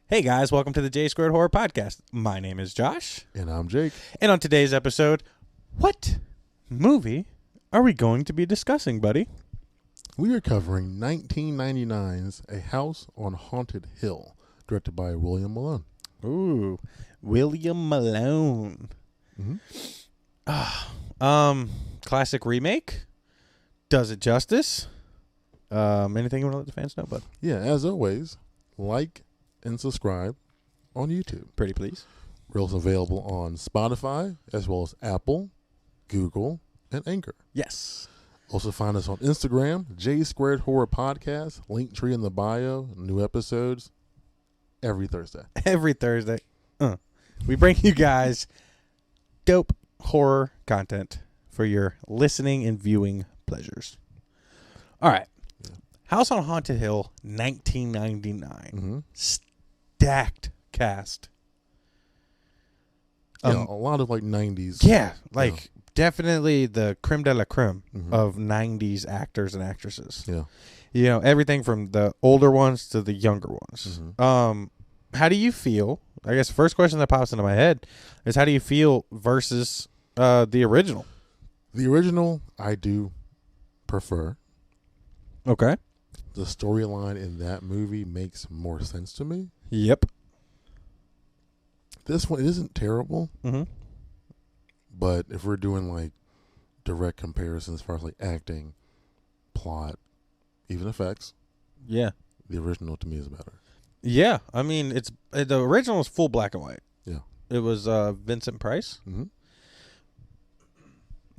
Hey guys, welcome to the J Squared Horror Podcast. My name is Josh. And I'm Jake. And on today's episode, what movie are we going to be discussing, buddy? We are covering 1999's A House on Haunted Hill, directed by William Malone. Ooh, William Malone. Mm-hmm. Classic remake. Does it justice? Anything you want to let the fans know, bud? Yeah, as always, like and subscribe on YouTube. Pretty please. We're also available on Spotify, as well as Apple, Google, and Anchor. Yes. Also find us on Instagram, J Squared Horror Podcast, link tree in the bio, new episodes every Thursday. Every Thursday. We bring you guys dope horror content for your listening and viewing pleasures. All right. Yeah. House on Haunted Hill, 1999. Mm-hmm. Stacked cast. Yeah, a lot of like 90s. Yeah, definitely the creme de la creme Mm-hmm. of 90s actors and actresses. Yeah. You know, everything from the older ones to the younger ones. Mm-hmm. How do you feel? I guess the first question that pops into my head is how do you feel versus the original? The original, I do prefer. Okay. The storyline in that movie makes more sense to me. Yep. This one isn't terrible, Mm-hmm. but if we're doing like direct comparisons as far as like acting, plot, even effects, Yeah. the the original to me is better. Yeah. I mean, it's the original is full black and white. Yeah. It was Vincent Price. Mm-hmm.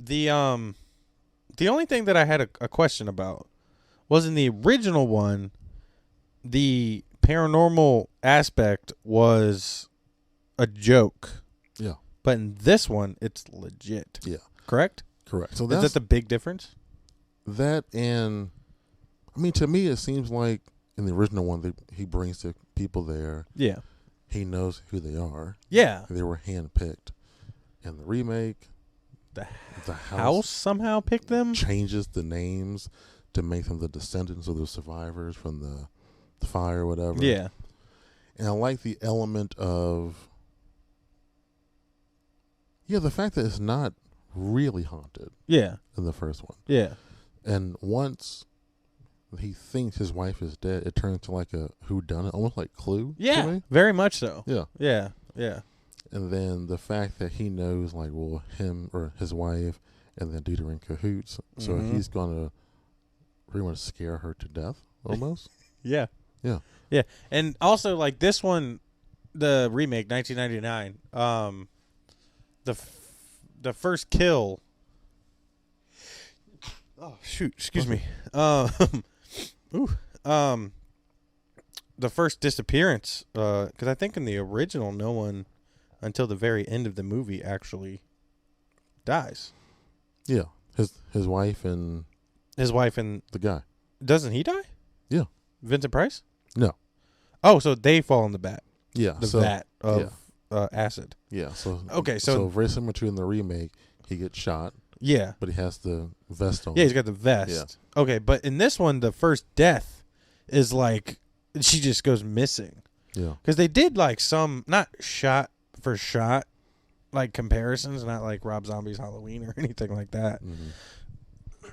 The only thing that I had a question about was in the original one, the paranormal aspect was a joke. Yeah. But in this one, it's legit. Yeah. Correct? Correct. So Is that's that the big difference? that, and I mean, to me, it seems like in the original one, he brings the people there. Yeah. He knows who they are. Yeah. They were handpicked. In the remake, The house house somehow picked them? changes the names to make them the descendants of the survivors from the fire or whatever. Yeah. And I like the element of, the fact that it's not really haunted Yeah. in the first one. Yeah. And once he thinks his wife is dead, it turns to like a whodunit, almost like Clue. Yeah. To me. Very much so. Yeah. Yeah. Yeah. And then the fact that he knows, like, well, him or his wife and then dude are in cahoots. So Mhm. he's going to pretty much scare her to death, almost. Yeah. Yeah. Yeah. And also, like, this one, the remake, 1999, the first kill. Oh, shoot. Excuse me. The first disappearance, because I think in the original, no one, until the very end of the movie, actually dies. Yeah. His wife and His wife and... the guy. Doesn't he die? Yeah. Vincent Price? No. Oh, so they fall in the vat. Yeah. The vat of acid. Yeah. So Okay, so so... very similar to in the remake, he gets shot, Yeah. but he has the vest on. Yeah, he's got the vest. Yeah. Okay, but in this one, the first death is like... She just goes missing. Yeah. Because they did like some... Not shot for shot, like comparisons, not like Rob Zombie's Halloween or anything like that. Mm-hmm.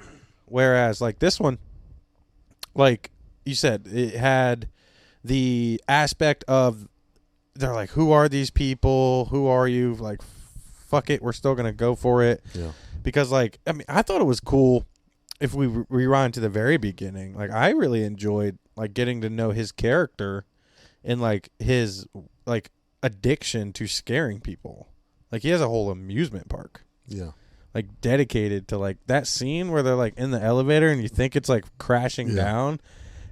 Whereas like this one, like you said, it had the aspect of they're like, who are these people? Who are you? Like, fuck it, we're still gonna go for it. Yeah. Because like, I mean, I thought it was cool if we rewind to the very beginning. Like, I really enjoyed like getting to know his character and like his like addiction to scaring people. Like, he has a whole amusement park. Yeah. Like, dedicated to like that scene where they're like in the elevator and you think it's like crashing down,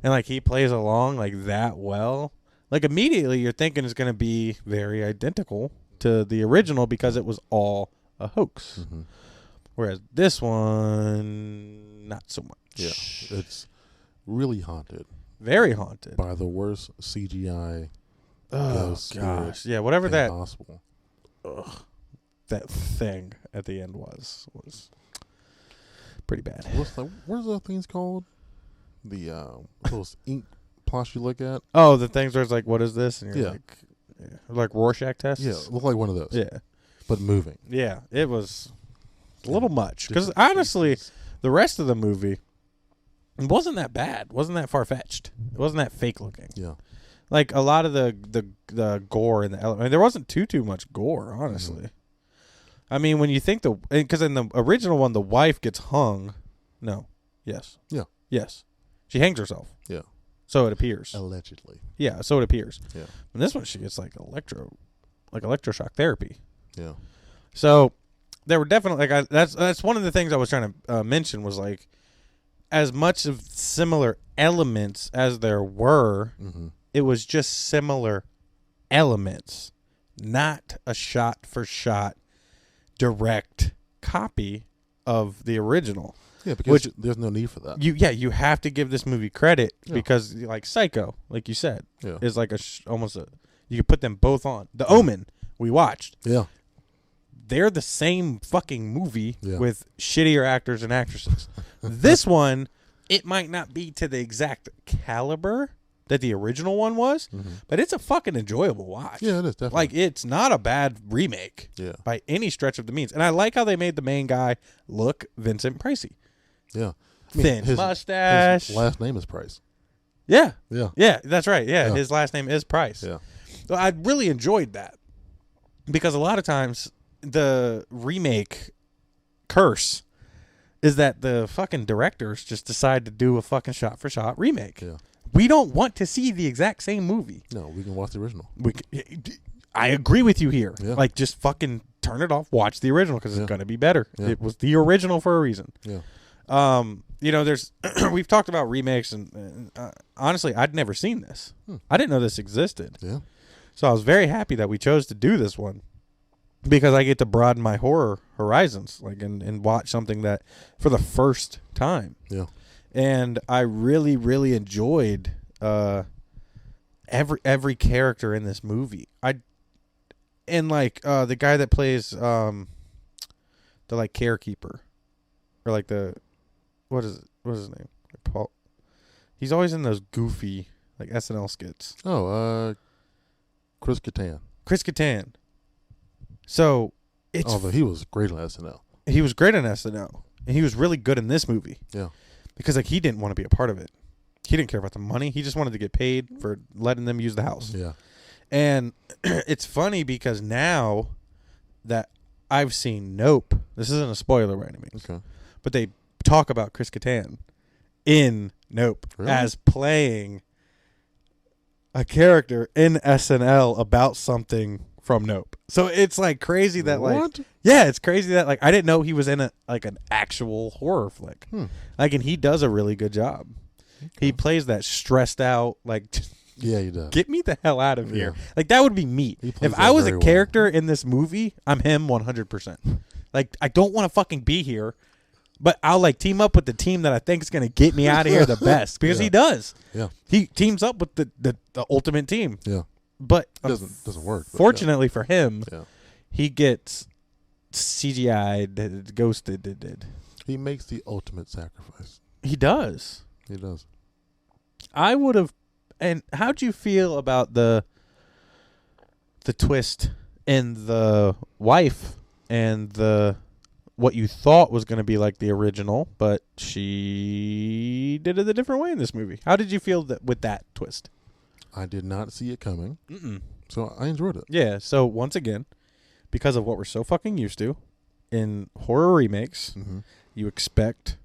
and like he plays along like that well. Like, immediately you're thinking it's gonna be very identical to the original because it was all a hoax. Mm-hmm. Whereas this one, not so much. Yeah. It's really haunted Very haunted. by the worst CGI Oh ghost, gosh, spirit yeah. Whatever that possible. that thing at the end was pretty bad. What are those things called? The those ink plots you look at. Oh, the things where it's like, what is this? And you're Yeah. like Rorschach tests? Yeah, it looked like one of those. Yeah. But moving. Yeah, it was a little much. Because honestly, the rest of the movie wasn't that bad. Wasn't that far-fetched. It wasn't that fake looking. Yeah. Like a lot of the gore in the element. I mean, there wasn't too much gore, honestly. I mean, when you think because in the original one, the wife gets hung. No. Yes. Yeah. Yes. She hangs herself. Yeah. So it appears. Allegedly. Yeah. So it appears. Yeah. And this one, she gets like electroshock therapy. Yeah. So there were definitely that's one of the things I was trying to mention was like as much of similar elements as there were, it was just similar elements, not a shot for shot direct copy of the original. Yeah, because there's no need for that. You have to give this movie credit because like Psycho, like you said, is like almost you could put them both on. The Omen we watched. Yeah. They're the same fucking movie with shittier actors and actresses. This one, it might not be to the exact caliber that the original one was, but it's a fucking enjoyable watch. Yeah, it is, definitely. Like, it's not a bad remake by any stretch of the means. And I like how they made the main guy look Vincent Pricey. Yeah. Thin mustache. His last name is Price. Yeah. Yeah. Yeah, that's right. Yeah, his last name is Price. Yeah. So I really enjoyed that because a lot of times the remake curse is that the fucking directors just decide to do a fucking shot-for-shot remake. Yeah. We don't want to see the exact same movie. No, we can watch the original. I agree with you here. Yeah. Like, just fucking turn it off, watch the original because it's going to be better. Yeah. It was the original for a reason. Yeah. You know, there's we've talked about remakes, and honestly, I'd never seen this. I didn't know this existed. Yeah. So I was very happy that we chose to do this one because I get to broaden my horror horizons, like and watch something that for the first time. Yeah. And I really, really enjoyed every character in this movie. The guy that plays the like carekeeper, or like the what is his name? Paul. He's always in those goofy like SNL skits. Oh, Chris Kattan. Chris Kattan. So but he was great on SNL. He was great on SNL, and he was really good in this movie. Yeah. Because like he didn't want to be a part of it. He didn't care about the money. He just wanted to get paid for letting them use the house. Yeah. And it's funny because now that I've seen Nope, this isn't a spoiler by any means. Okay. But they talk about Chris Kattan in Nope as playing a character in SNL about something from Nope. So it's like crazy that it's crazy that like I didn't know he was in an actual horror flick. Like, and he does a really good job. Okay. He plays that stressed out like yeah, he does. Get me the hell out of here. Like that would be me. If I was a character in this movie, I'm him 100%. Like I don't want to fucking be here. But I'll like team up with the team that I think is going to get me out of here the best because he does. Yeah. He teams up with the ultimate team. Yeah. But it doesn't work. Fortunately for him, he gets CGI'd, ghosted. He makes the ultimate sacrifice. He does. He does. I would have. And how'd you feel about the twist in the wife and what you thought was going to be like the original, but she did it a different way in this movie? How did you feel with that twist? I did not see it coming, so I enjoyed it. Yeah, so once again, because of what we're so fucking used to in horror remakes, you expect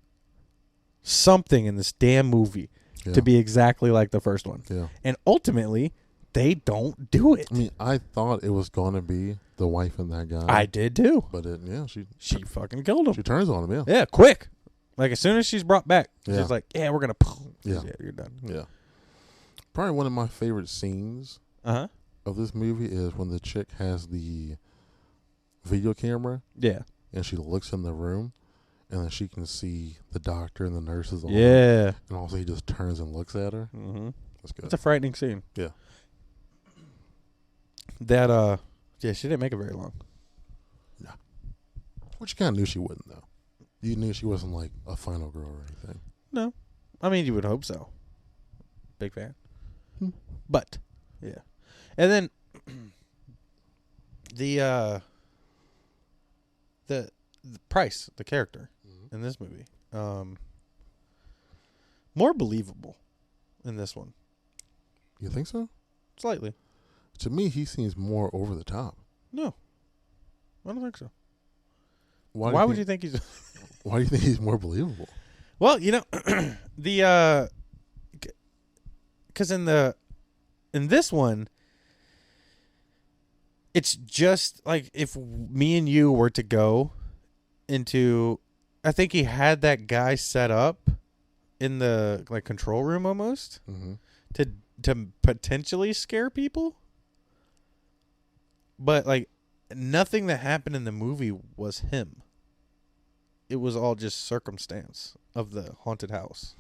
something in this damn movie to be exactly like the first one. Yeah. And ultimately, they don't do it. I mean, I thought it was going to be the wife and that guy. I did too. But she fucking killed him. She turns on him, yeah. Yeah, quick. Like as soon as she's brought back, she's like, yeah, we're going to... Yeah, you're done. Yeah. Probably one of my favorite scenes of this movie is when the chick has the video camera. Yeah. And she looks in the room, and then she can see the doctor and the nurses. Yeah. And also he just turns and looks at her. Mm-hmm. That's good. It's a frightening scene. Yeah. That, she didn't make it very long. No. Which you kind of knew she wouldn't, though. You knew she wasn't like a final girl or anything. No. I mean, you would hope so. Big fan. But yeah, and then the Price, the character in this movie, more believable in this one. You think so? Slightly. To me, he seems more over the top. No, I don't think so. Why would you think he's? Why do you think he's more believable? Well, you know, because in this one, it's just like if me and you were to go into, I think he had that guy set up in the like control room almost to potentially scare people, but like nothing that happened in the movie was him. It was all just circumstance of the haunted house.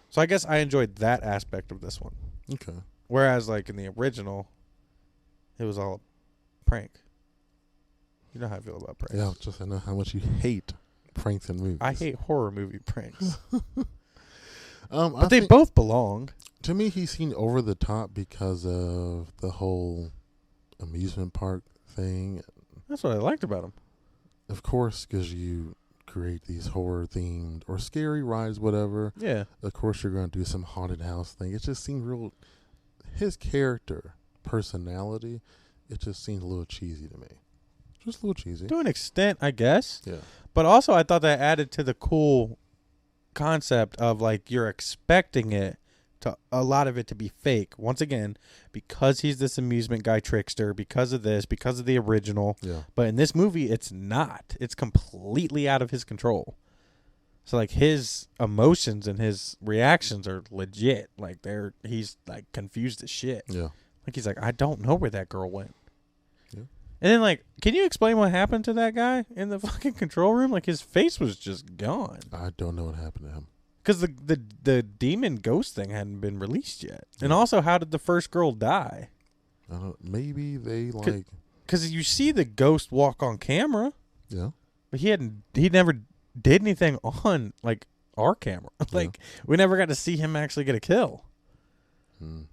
So I guess I enjoyed that aspect of this one. Okay. Whereas like in the original, it was all a prank. You know how I feel about pranks. Yeah, just I know how much you hate pranks in movies. I hate horror movie pranks. But they both belong. To me, he seemed over the top because of the whole amusement park thing. That's what I liked about him. Of course, because you create these horror themed or scary rides, whatever. Yeah. Of course, you're going to do some haunted house thing. It just seemed real. His character, personality, it just seemed a little cheesy to me. Just a little cheesy. To an extent, I guess. Yeah. But also, I thought that added to the cool concept of like you're expecting it to a lot of it to be fake. Once again, because he's this amusement guy trickster, because of this, because of the original. Yeah. But in this movie, it's not. It's completely out of his control. So like his emotions and his reactions are legit. Like he's like confused as shit. Yeah. Like he's like, I don't know where that girl went. Yeah. And then like, can you explain what happened to that guy in the fucking control room? Like his face was just gone. I don't know what happened to him. Because the demon ghost thing hadn't been released yet. And also, how did the first girl die? I don't. Maybe they like. Because you see the ghost walk on camera. Yeah. But he never did anything on like our camera. Like we never got to see him actually get a kill.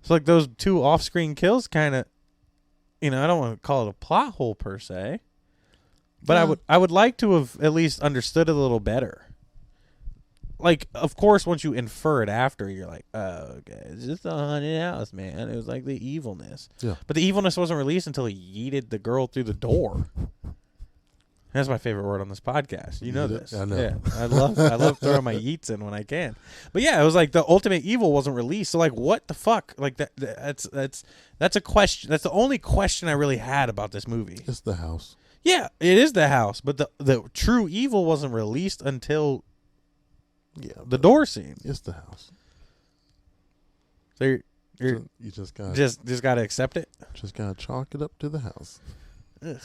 So like those two off-screen kills kind of, I don't want to call it a plot hole per se, but I would like to have at least understood it a little better. Like, of course, once you infer it after, you're like, oh, okay, it's just a haunted house, man. It was like the evilness. Yeah. But the evilness wasn't released until he yeeted the girl through the door. That's my favorite word on this podcast. You know this. I know. Yeah, I love throwing my yeets in when I can. But yeah, it was like the ultimate evil wasn't released. So like, what the fuck? Like that's a question. That's the only question I really had about this movie. It's the house. Yeah, it is the house, but the true evil wasn't released until the door scene. It's the house. So you just got just got to accept it. Just got to chalk it up to the house. Ugh.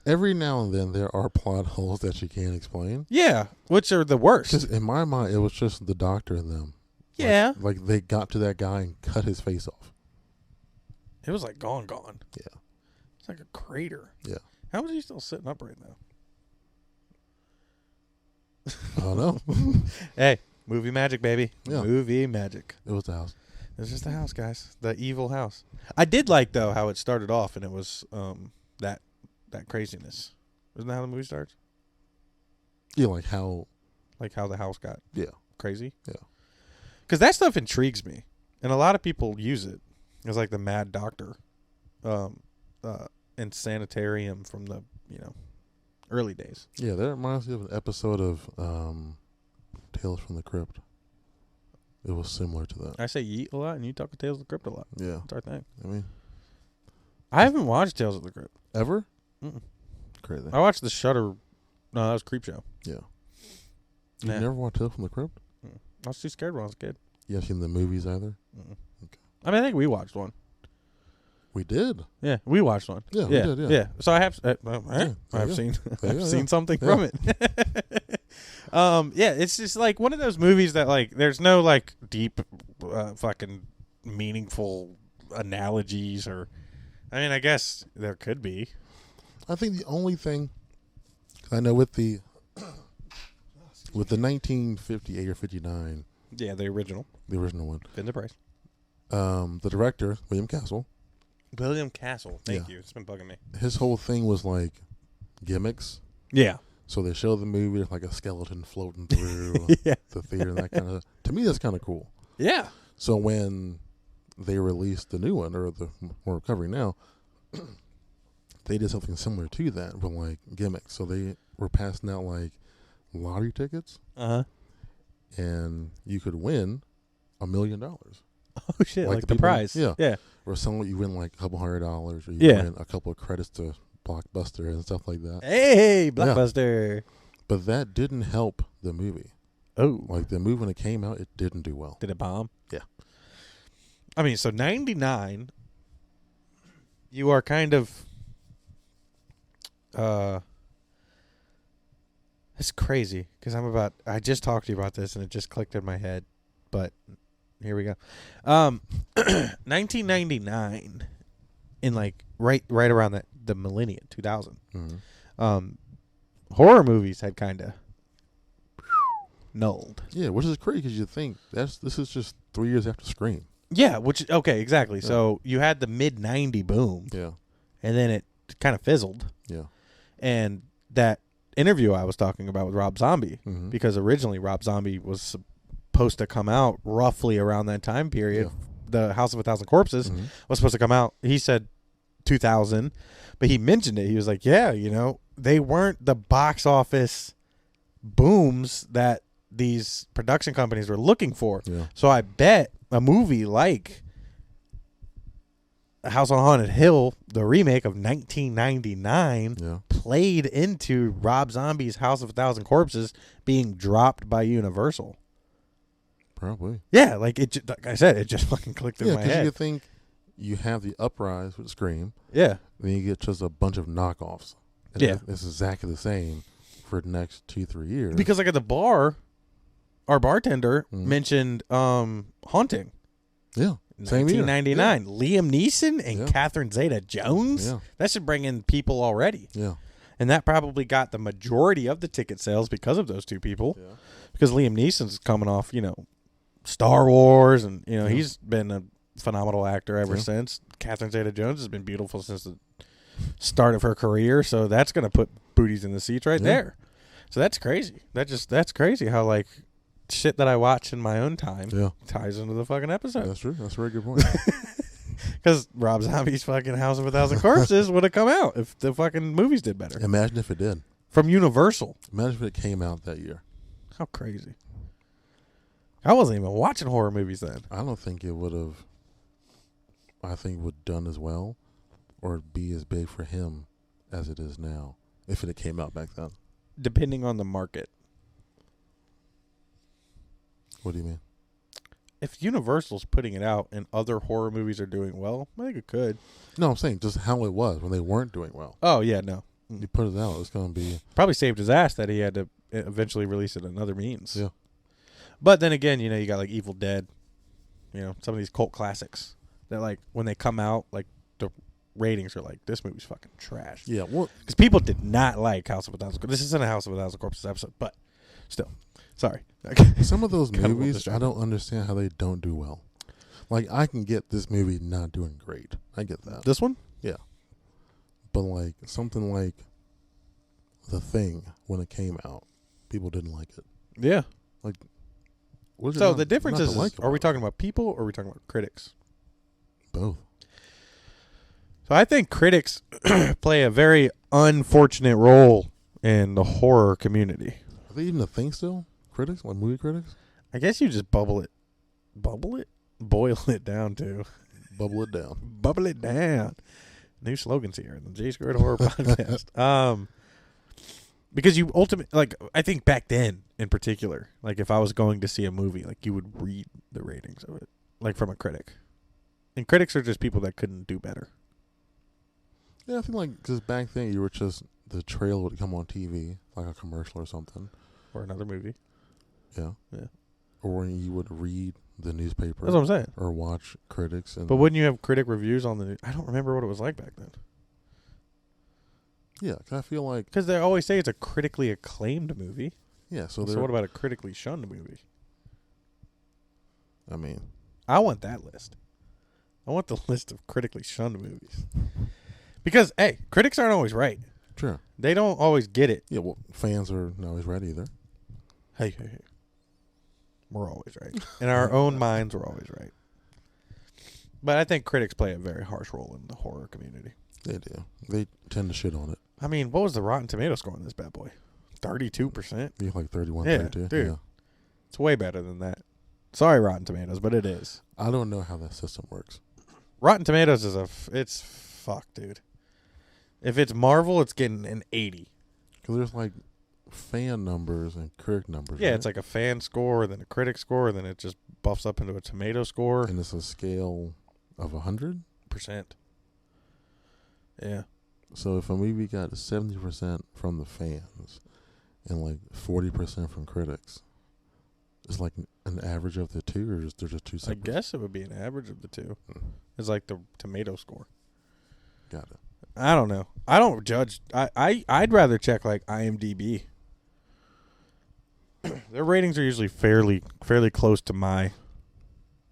Every now and then there are plot holes that you can't explain. Yeah, which are the worst. Because in my mind, it was just the doctor and them. Yeah. Like they got to that guy and cut his face off. It was like gone. Yeah. It's like a crater. Yeah. How was he still sitting upright now? I don't know. Hey, movie magic, baby. Yeah. Movie magic. It was the house. It was just the house, guys. The evil house. I did like, though, how it started off, and it was that craziness. Isn't that how the movie starts? Yeah, like how the house got crazy? Yeah. Because that stuff intrigues me, and a lot of people use it as like the mad doctor in Sanitarium from the, early days. Yeah, that reminds me of an episode of Tales from the Crypt. It was similar to that. I say yeet a lot, and you talk of Tales of the Crypt a lot. Yeah. That's our thing. I mean, I haven't watched Tales of the Crypt. Ever? Mm-mm. Crazy. I watched the Shudder. No, that was Creepshow. Yeah. You never watched Tales from the Crypt? I was too scared when I was a kid. You haven't seen the movies either? Mm-mm. Okay. I mean, I think we watched one. We did. Yeah, we watched one. Yeah, we did, yeah. So I have. I've seen something from it. It's just like one of those movies that like there's no like deep, fucking meaningful analogies or. I mean, I guess there could be. I think the only thing I know with the 1958 or 59. Yeah, the original one. Vincent Price. The director, William Castle, William Castle. Thank Yeah. you. It's been bugging me. his whole thing was like gimmicks. Yeah. So they show the movie with like a skeleton floating through Yeah. the theater and that kind of. To me, that's kind of cool. Yeah. So when they released the new one, or the we're covering now, they did something similar to that with like gimmicks. So they were passing out like lottery tickets, Uh-huh. and you could win $1 million. Oh, shit. Like the people- prize. Yeah. Yeah. Or some you win like a couple $100, or you Yeah. win a couple of credits to Blockbuster and stuff like that. Hey, Blockbuster. But that didn't help the movie. Oh. Like the movie when it came out, it didn't do well. Did it bomb? Yeah. I mean, so 99, you are kind of, it's crazy because I just talked to you about this and it just clicked in my head, but here we go. 1999, in like right around the millennium, 2000, Mm-hmm. horror movies had kind of nulled. Yeah, which is crazy because you think this is just 3 years after Scream. Yeah, okay, exactly. Yeah. So you had the mid-90 boom, Yeah, and then it kind of fizzled. yeah. And that interview I was talking about with Rob Zombie, Mm-hmm. because originally Rob Zombie was supposed to come out roughly around that time period. Yeah. The House of a Thousand Corpses Mhm. was supposed to come out. He said 2000, but he mentioned it. He was like, yeah, they weren't the box office booms that these production companies were looking for. Yeah, So I bet a movie like House on Haunted Hill, the remake of 1999, yeah. played into Rob Zombie's House of a Thousand Corpses being dropped by Universal. Probably. Yeah, like I said, it just fucking clicked in Yeah, my because you head. think you have the uprise with Scream, Yeah, then you get just a bunch of knockoffs. And Yeah. it's exactly the same for the next 2-3 years. because like at the bar, our bartender Mhm. mentioned Haunting. yeah, same year. 1999. Liam Neeson and Yeah. Catherine Zeta-Jones. Yeah, That should bring in people already. yeah, And that probably got the majority of the ticket sales because of those two people. yeah. Because Liam Neeson's coming off, Star Wars, and Yeah. he's been a phenomenal actor ever Yeah. since. Catherine Zeta-Jones has been beautiful since the start of her career, so that's going to put booties in the seats right Yeah. there. So that's crazy. That's crazy how like shit that I watch in my own time Yeah, ties into the fucking episode. that's true. That's a very good point. Because Rob Zombie's fucking House of a Thousand Corpses would have come out if the fucking movies did better. Imagine if it did. From Universal. Imagine if it came out that year. How crazy. I wasn't even watching horror movies then. I don't think it would have. I think would done as well, or be as big for him as it is now if it had came out back then. Depending on the market. What do you mean? If Universal's putting it out and other horror movies are doing well, I think it could. No, I'm saying just how it was when they weren't doing well. Oh, yeah, no. You put it out, it's going to be. Probably saved his ass that he had to eventually release it in other means. Yeah. But then again, you got like Evil Dead, some of these cult classics that like when they come out, like the ratings are like, this movie's fucking trash. Yeah, well, Because people did not like House of a Thousand Corpses. This isn't a House of a Thousand Corpses episode, but still. Sorry. some of those Kind of movies, I distracted. don't understand how they don't do well. Like, I can get this movie not doing great. I get that. This one? But, like, something like The Thing, when it came out, people didn't like it. Yeah. What is it So not- the difference not to is, like are we about talking about people or are we talking about critics? it? Both. So I think critics play a very unfortunate role in the horror community. Are they even a thing still? Critics? Like movie critics? I guess you just boil it down to Bubble it down. bubble it down. New slogans here in the J Squared Horror Podcast. Because you ultimately, I think back then in particular, like if I was going to see a movie, like you would read the ratings of it, like from a critic. And critics are just people that couldn't do better. Yeah, I think because back then you were just, the trailer would come on TV, like a commercial or something. Or another movie. Yeah. Yeah. Or you would read the newspaper. That's what I'm saying. Or watch critics. And But wouldn't you have critic reviews on the... I don't remember what it was like back then. yeah, 'cause I feel like, Because they always say it's a critically acclaimed movie. yeah, so So they're, what about a critically shunned movie? I mean, I want that list. I want the list of critically shunned movies. Because, hey, critics aren't always right. Sure. They don't always get it. Yeah, well, fans are not always right either. Hey. We're always right. In our own minds, we're always right. But I think critics play a very harsh role in the horror community. They do. They tend to shit on it. I mean, what was the Rotten Tomato score on this bad boy? 32%? Yeah, like 31, Yeah, 32. dude. Yeah. It's way better than that. Sorry, Rotten Tomatoes, but it is. I don't know how that system works. Rotten Tomatoes is it's fuck, dude. If it's Marvel, it's getting an 80. Because there's like fan numbers and critic numbers. Yeah, right? it's like a fan score, then a critic score, then it just buffs up into a tomato score. And it's a scale of 100%. Yeah. So if a movie got 70% from the fans and like 40% from critics, it's like an average of the two, or they're just two separate? I guess it would be an average of the two. It's like the tomato score. Got it. I don't know. I don't judge. I'd rather check like IMDb. Their ratings are usually fairly close to my,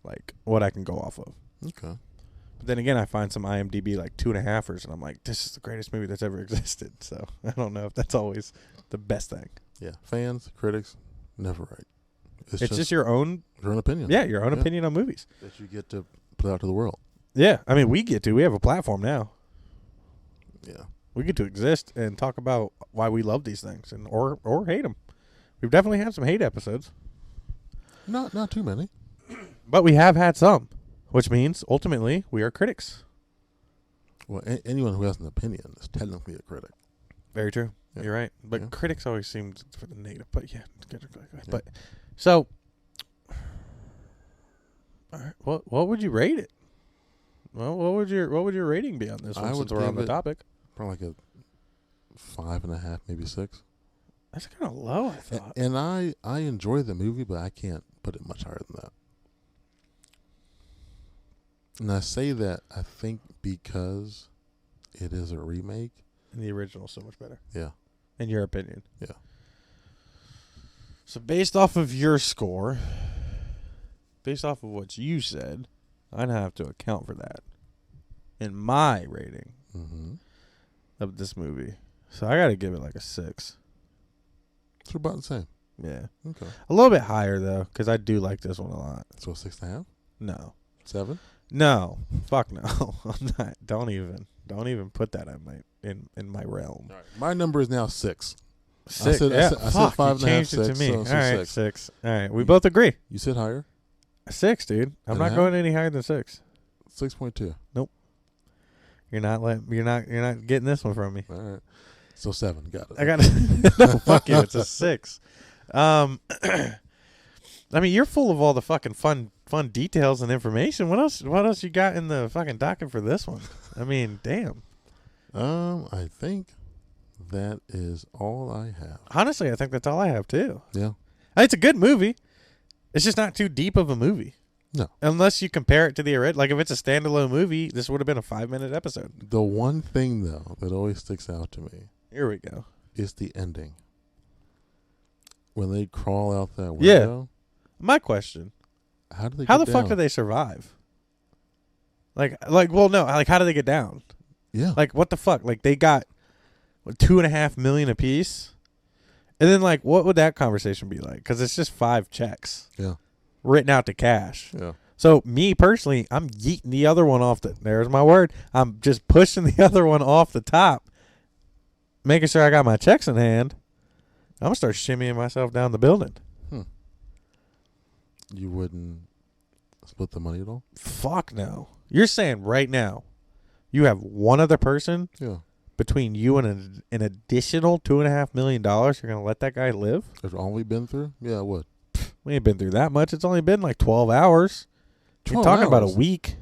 like, what I can go off of. Okay. But then again, I find some IMDb like 2.5ers, and I'm like, this is the greatest movie that's ever existed. So I don't know if that's always the best thing. Yeah. Fans, critics, never right. It's just your own opinion. Yeah, your own opinion on movies that you get to put out to the world. Yeah, I mean, we have a platform now. Yeah. We get to exist and talk about why we love these things and or hate them. We've definitely had some hate episodes. Not too many. But we have had some, which means ultimately we are critics. Well, anyone who has an opinion is technically a critic. Very true. Yeah. You're right. But Yeah. critics always seem for the negative. But yeah. But so, all right, what would you rate it? Well, what would your rating be on this one since we're on the topic? Probably like a 5.5, maybe 6. That's kind of low, I thought. And I enjoy the movie, but I can't put it much higher than that. And I say that, I think, because it is a remake. And the original's so much better. Yeah. In your opinion. Yeah. So based off of your score, based off of what you said, I'd have to account for that in my rating of this movie. So I got to give it like a 6. It's about the same. Yeah. Okay. A little bit higher, though, because I do like this one a lot. So 6.5? No. 7? No. Fuck no. I'm not. Don't even put that in my realm. All right. My number is now 6. 6. I said 5.5, you changed 6, it to me. so All right, 6. 6. All right, we both agree. You said higher? 6, dude. I'm not going any higher than 6. 6.2. Nope. You're not getting this one from me. All right. So 7. Got it. I got no. Fuck you. It's a 6. I mean, you're full of all the fucking fun details and information. What else you got in the fucking docket for this one? I mean, damn. I think that is all I have. Honestly, I think that's all I have too. Yeah. It's a good movie. It's just not too deep of a movie. No. Unless you compare it to the original. Like, if it's a standalone movie, this would have been a 5-minute episode. The one thing, though, that always sticks out to me Here we go. is the ending. When they crawl out that window. Yeah. My question. How do they How get the down? fuck do they survive? Well, no. Like, how do they get down? Yeah. Like, what the fuck? Like, they got $2.5 million apiece? And then, like, what would that conversation be like? Because it's just 5 checks. Yeah. Written out to cash. Yeah. So, me personally, I'm yeeting the other one off there's my word. I'm just pushing the other one off the top. Making sure I got my checks in hand. I'm going to start shimmying myself down the building. You wouldn't split the money at all? Fuck no. You're saying right now, you have one other person Yeah. between you and an additional $2.5 million. You're going to let that guy live? After all we've been through? Yeah, I would. We ain't been through that much. It's only been like 12 hours. 12 You're talking about a hours? week.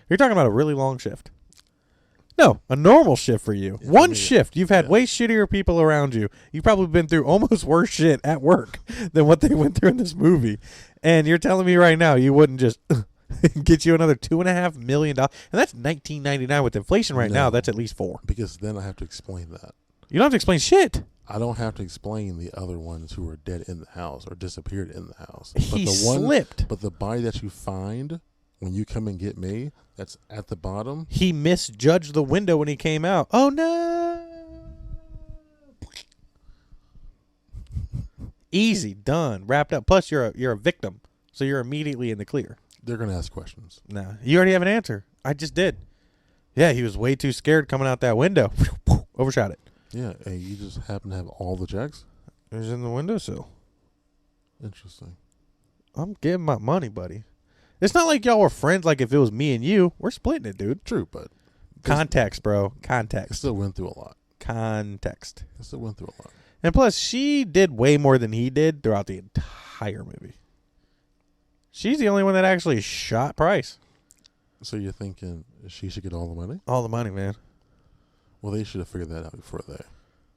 You're talking about a really long shift. No, a normal shift for you. Yeah, One shift. You've had yeah. way shittier people around you. You've probably been through almost worse shit at work than what they went through in this movie. And you're telling me right now you wouldn't just get you another $2.5 million. And that's $19.99 with inflation right now. That's at least $4. Because then I have to explain that. You don't have to explain shit. I don't have to explain the other ones who were dead in the house or disappeared in the house. He slipped. But the body that you find when you come and get me, that's at the bottom. He misjudged the window when he came out. Oh no! Easy, done, wrapped up. Plus, you're a victim, so you're immediately in the clear. They're gonna ask questions. No, you already have an answer. I just did. Yeah, he was way too scared coming out that window. Overshot it. Yeah, and you just happen to have all the checks. It was in the windowsill. Interesting. I'm getting my money, buddy. It's not like y'all were friends. Like if it was me and you, we're splitting it, dude. True, but Context, bro. it Context. still went through a lot. Context. It still went through a lot. And plus, she did way more than he did throughout the entire movie. She's the only one that actually shot Price. So you're thinking she should get all the money? All the money, man. Well, they should have figured that out before they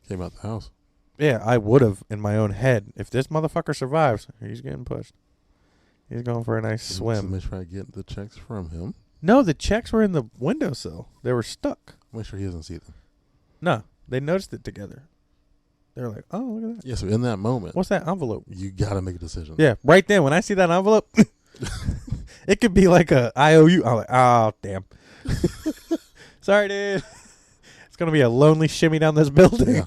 came out the house. Yeah, I would have in my own head. If this motherfucker survives, he's getting pushed. He's going for a nice swim. So make sure I get the checks from him. No, the checks were in the windowsill. They were stuck. Make sure he doesn't see them. No, they noticed it together. They were like, oh, look at that. Yeah, so in that moment, What's that envelope? you got to make a decision. Yeah, right then, when I see that envelope, it could be like a IOU. I'm like, oh, damn. Sorry, dude. It's going to be a lonely shimmy down this building. Yeah.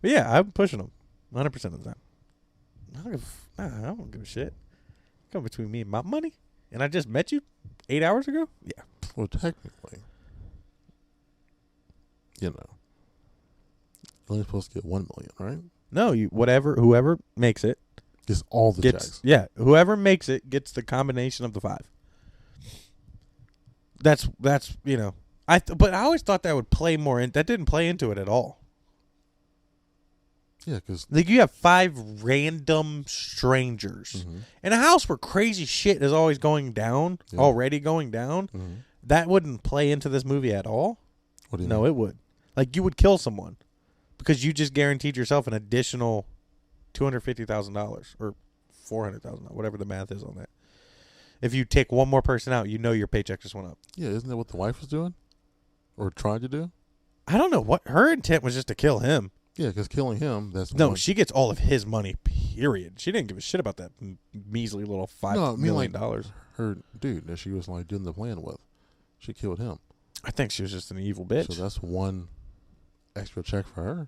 But yeah, I'm pushing them 100% of the time. I don't give a shit. Come between me and my money. And I just met you 8 hours ago? Yeah. Well, technically, you know, you're only supposed to get 1 million, right? No, whoever makes it Just all the gets, checks. yeah, whoever makes it gets the combination of the 5. That's you know, but I always thought that would play more in. That didn't play into it at all. Yeah, because Like you have 5 random strangers in a house where crazy shit is always going down, already going down. That wouldn't play into this movie at all. What do you No, mean? it would. Like you would kill someone because you just guaranteed yourself an additional $250,000 or $400,000, whatever the math is on that. If you take one more person out, you know your paycheck just went up. Yeah, isn't that what the wife was doing? Or tried to do? I don't know what her intent was, just to kill him. Yeah, because killing him, that's... No, she gets all of his money, period. She didn't give a shit about that measly little $5 million. Like her dude that she was like doing the plan with. She killed him. I think she was just an evil bitch. So that's 1 extra check for her.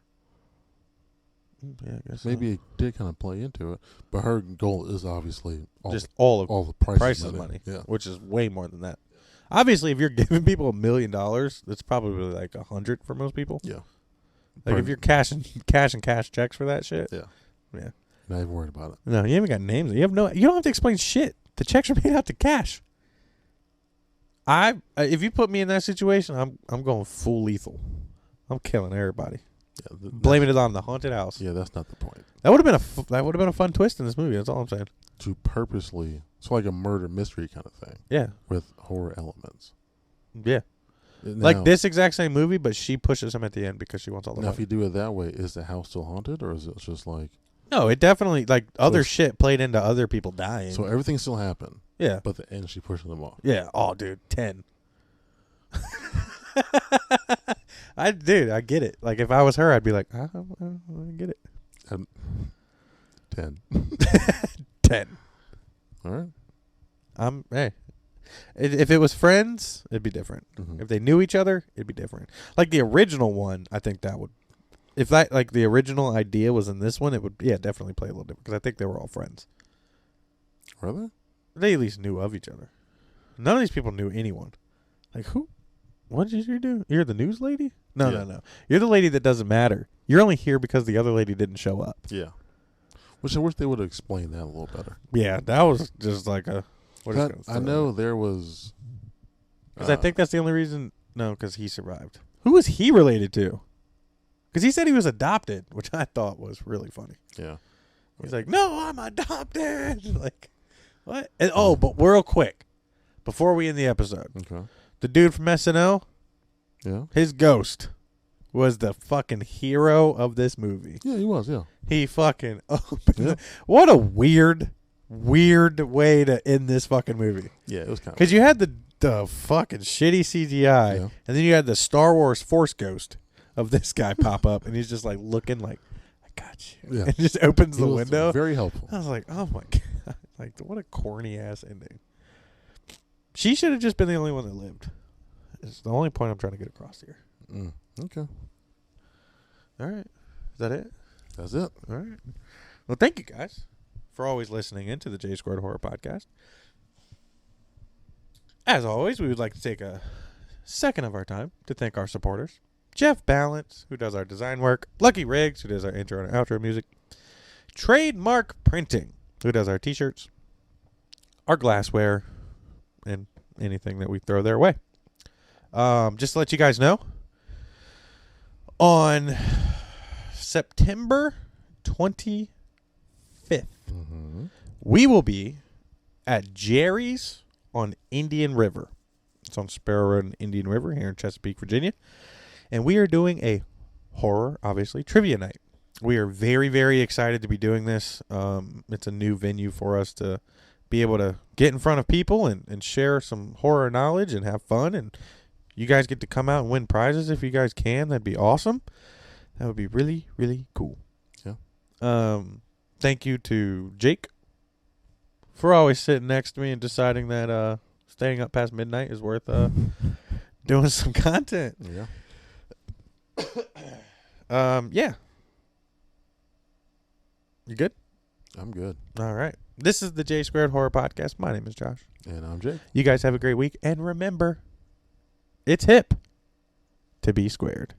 Yeah, I guess Maybe it did kind of play into it. But her goal is obviously all all the prices money. Yeah. Which is way more than that. Obviously, if you're giving people $1 million, that's probably like 100 for most people. Yeah. Like if you're cashing cash checks for that shit. Yeah. Yeah. Not even worried about it. No, you haven't got names. You don't have to explain shit. The checks are made out to cash. If you put me in that situation, I'm going full lethal. I'm killing everybody. Yeah, Blaming it on the haunted house. Yeah, that's not the point. That would have been a fun twist in this movie. That's all I'm saying. To purposely, it's like a murder mystery kind of thing. Yeah. With horror elements. Yeah. Now, Like this exact same movie, but she pushes him at the end because she wants all the now, money. if you do it that way, is the house still haunted, or is it just like... No, it definitely, like, other shit played into other people dying. So everything still happened. Yeah. But at the end, she pushed them off. Yeah. Oh, dude, 10. I get it. Like, if I was her, I'd be like, I get it. 10. 10. All right. Hey. If it was friends, it'd be different. Mm-hmm. If they knew each other, it'd be different. Like the original one, I think that would... If that, like, the original idea was in this one, it would, definitely play a little different. Because I think they were all friends. Were they? They at least knew of each other. None of these people knew anyone. Like, who? What did you do? You're the news lady? No. You're the lady that doesn't matter. You're only here because the other lady didn't show up. Yeah. Which I wish they would have explained that a little better. Yeah, that was just like a... I know there was... Because I think that's the only reason... No, because he survived. Who was he related to? Because he said he was adopted, which I thought was really funny. Yeah. He's like, no, I'm adopted. Like, what? And, but real quick, before we end the episode, Okay. the dude from SNL, his ghost was the fucking hero of this movie. Yeah, he was, yeah. He fucking opened What a weird way to end this fucking movie. Yeah, it was kind of... Because you had the fucking shitty CGI, and then you had the Star Wars Force ghost of this guy pop up, and he's just like looking like, I got you. Yeah. And just opens the window. Very helpful. I was like, oh my God. Like, what a corny ass ending. She should have just been the only one that lived. It's the only point I'm trying to get across here. Okay. All right. Is that it? That's it. All right. Well, thank you guys for always listening into the J Squared Horror Podcast. As always, we would like to take a second of our time to thank our supporters. Jeff Balance, who does our design work. Lucky Riggs, who does our intro and outro music. Trademark Printing, who does our t-shirts, our glassware, and anything that we throw their way. Just to let you guys know, on September 25th, we will be at Jerry's on Indian River. It's on Sparrow Road and Indian River here in Chesapeake, Virginia. And we are doing a horror, obviously, trivia night. We are very, very excited to be doing this. It's a new venue for us to be able to get in front of people and share some horror knowledge and have fun. And you guys get to come out and win prizes if you guys can. That'd be awesome. That would be really, really cool. Yeah. Thank you to Jake for always sitting next to me and deciding that staying up past midnight is worth doing some content. Yeah. Yeah. You good? I'm good. All right. This is the J Squared Horror Podcast. My name is Josh. And I'm Jake. You guys have a great week. And remember, it's hip to be squared.